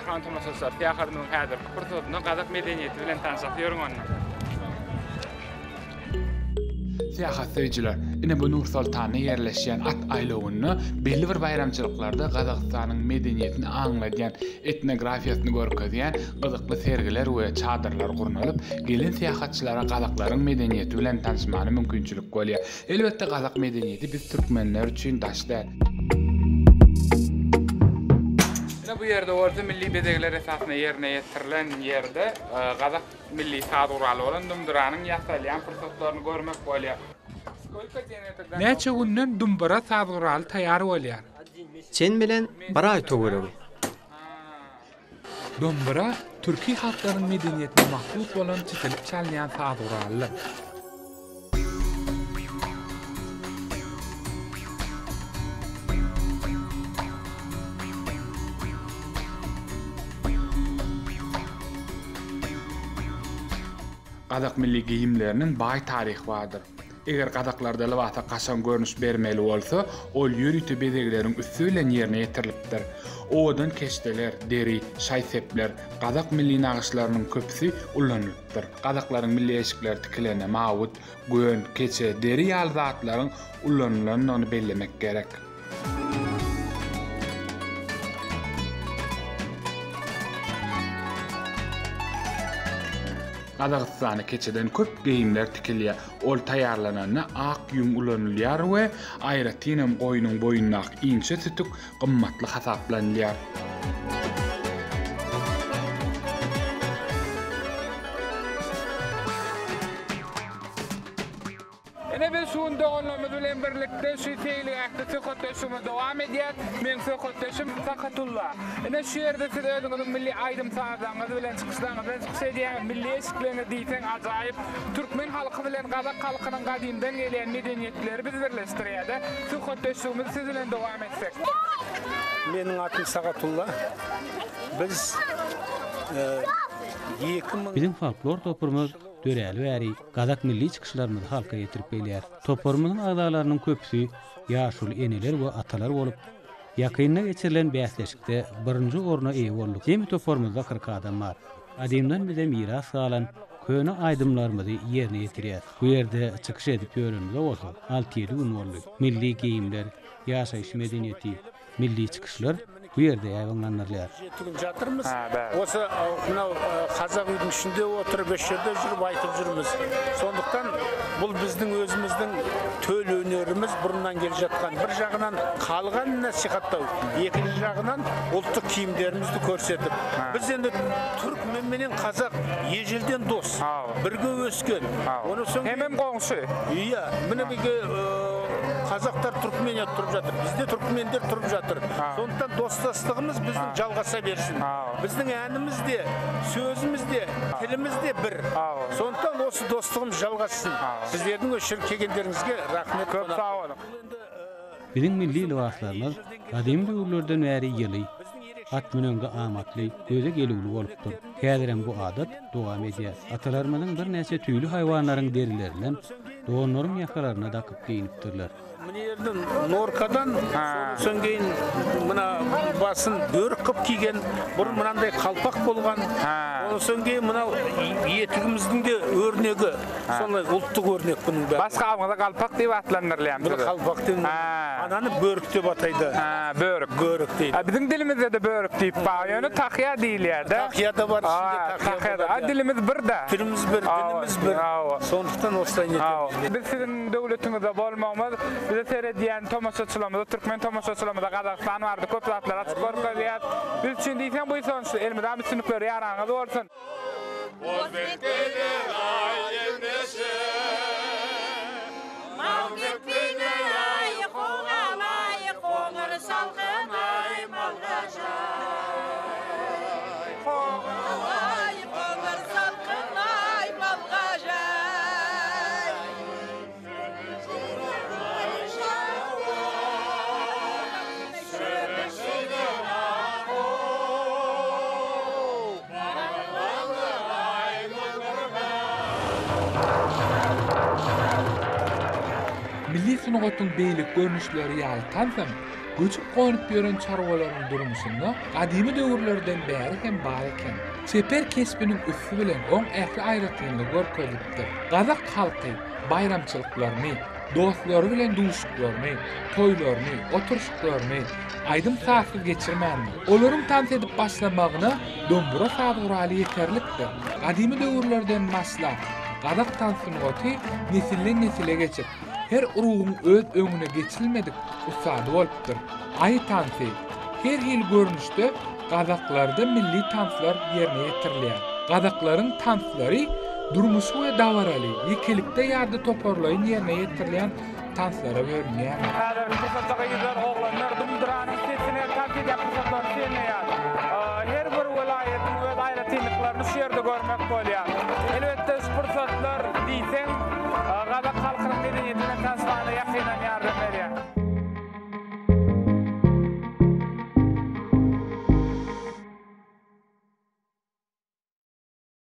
Jahan Tomasoslar, Fiyakar'ın häzir fırsatynda Kazak medeniyeti bilen tanışak ýörüň onunla. Seyahatçiler, ine bu Nur Sultan'a yerleşen at ayloğunu belli bir bayramçılıklarda Kazakstan'ın medeniyetini anlayan, etnografiýasyny görkezýän gyzykly sergiler we çadırlar gurnalyp, gelin seyahatçylara Kazakların medeniyeti bilen tanışmany mümkinçilik bolýar. Elbetde Kazak medeniyeti biz türkmenler üçin daşda. Bu yerde orta milli bedegler esasına yerine getirilen yerde Kazak milli saduraly bolan dumduranyň ýasalýan fırsatlaryny görmek bolýar. Näçe günden dumbura saduraly taýýar bolýar. Sen bilen bir ay töweregi. Dumbura türki halklaryň medeniýetine mahsus bolan çetilip çalýan saduraly. Kazak milli giyimlerinin bay tarih vardır. Eger Kazaklarda libasa kaşan görünüş bermeli bolsa, ol ýürüti bedegilerin üstülen yerine ýetirilipdir. Odan keşdeler, deri, şaýsepler, Kazak milli nagyşlarynyň köpüsi ullanýardyr. Kazaklaryň milli eşikleri tikilene mawut, gön, keçe, deri ýaly zatlaryň ullanylanyny bellemek gerek. Kazakstany keçeden köp geyimler tikilýär. Ol taýýarlananda ak ýün ulanylýar we aýratynam goýunyň boýundan inçe tutuk gymmatly hasaplanýar. Ene şuunda olmamız bilen birlikde şu teýli ähli söhbetleşme dowam edýär. Men söhbetleşim Sakatullah. Ene şu ýerde siz özüňiz milli aýdym sagaňyz bilen çykyşlaryňyz çyksa diýen milli eşiklerini diýsen ajaýyp türkmen halky bilen Kazak halkynyň gadymdan gelýän medeniýetleri biz birleşdirýär-de. Söhbetleşmemiz siz bilen dowam etsek. Meniň atym Sakatullah. Biz Bizim folklor topurumuz döreli bäri Kazak milli çykyşlarymyzy halka ýetirip gelýär. Toporumyzyň agdalarynyň köpüsi ýaşul eneler we atalar bolup, ýakynna geçirilen bäsleşikde birinji orna eýe bolduk. Hem toporumyzda 40 adam bar. Adymdan bize miras salan köne aýdymlarymyzy ýerine ýetirýär. Bu ýerde çykyş edip ýörünmüz bolsa 6-7 gün boldy. Milli giyimler, ýaşaýyş medeniýeti, milli çykyşlar bu ýerde ýaýlanlanýar. Jatyrmyz. Osa muna Kazak üýüniň içinde oturup beş ýerde jürüp aýtyp jürmüz. Sonduktan bul bizdiň özümizdiň tөл önerimiz burundan gelip jatkan. Bir jagынан kalgan nasihatlaw, ekinji jagынан ultuk kiyimlerimizni körsetip. Biz endi türkmen menen Kazak ýejelden dos, birge ösken. Onu soň Hemem goňşy. Ýa, mene bige Kazaklar Türkmen'e turup jatır. Bizde Türkmenler turup jatır. Sondan dostastygymyz bizning jalgasa bersin. Bizning änimiz de, sözümüz de, tilimiz de bir. Sondan osu dostlygym jalgasyn. Sizlerden öşür kegenleriňizge rahmet. Köp sag bolun. Bizim milli libaslarymyz gadim döwürlerden bäri ýyly, at menende amatly, göze gelýär bolupdyr. Häzirem bu adat dowam edýär. Atalarymyzyň bir näçe tüýlü haýwanlaryň derilerinden doğanlaryň ýakalaryna dakyp giyinipdirler. Mine yerden Norkadan soňgeýin mına basyn börk kıp kiygen, burun mınanday kalpak bolgan. Onu soňgeýin mına ýetigimizdiň de örnegi, sonlay ultdyk örnek bunyň bäri. Başga agada kalpak diýip atlandyrylýar. Bir kalpak diýip anany börk diýip ataýdy. Börk. Börk diýip. Bizim dilimizde de börk diýip baýany tahya diýilýär-de. Tahya da bar, tahya da. Dilimiz bir da. Dilimiz bir, dinimiz bir. Soňçukdan oslan ýetir. Biz sizin döwletiňizde bolmamyz, bize seyrediyen tomaşaçylarymyz, türkmen tomaşaçylarymyz Kazakistan bardy, köp zatlar açyk görkezýär. Biz üçin diýsen bu soňçy elmizden bir sünükler ýaraňyz bolsun. Ozbekler aýendeşe, Mawlidler ay qoňalay, qoňur salgyn ay malgaşa. Qoňalay, qoňur salgyn ay malgaşa. Milli sunugatyň beýlik görnüşleri ýaly tansam, göçüp gonyp ýören çarwalaryň durmuşynda gadymy döwürlerden bäri hem bar eken. Seper kesbiniň üssü bilen oň ähli aýratlygyny görkezipdir. Gazak halky bayramçylyklaryny, dostlary bilen duşuklaryny, toýlaryny, oturuşlaryny aýdym saatly geçirmändir. Olaryň tans edip başlamagyna dombura saguraly ýeterlikdir. Gadymy döwürlerden masla gadak tansyny goty nesilden nesile geçip her urugyň öz öňüne geçilmedik usady bolupdyr. Aý tansy her hil görnüşde gazaklarda milli tanslar ýerine ýetirilýär. Gazaklaryň tanslary durmuşy we dawaraly, ýekelikde ýardy toparlaýyn ýerine ýetirilýän tanslara bölünýär. Her bir welaýetin öz aýratynlyklaryny şu ýerde görmek bolýar. Elbetde şu pursatlar diýsen, gazak halkynyň medeniyetine tanslarına ýakynan ýardam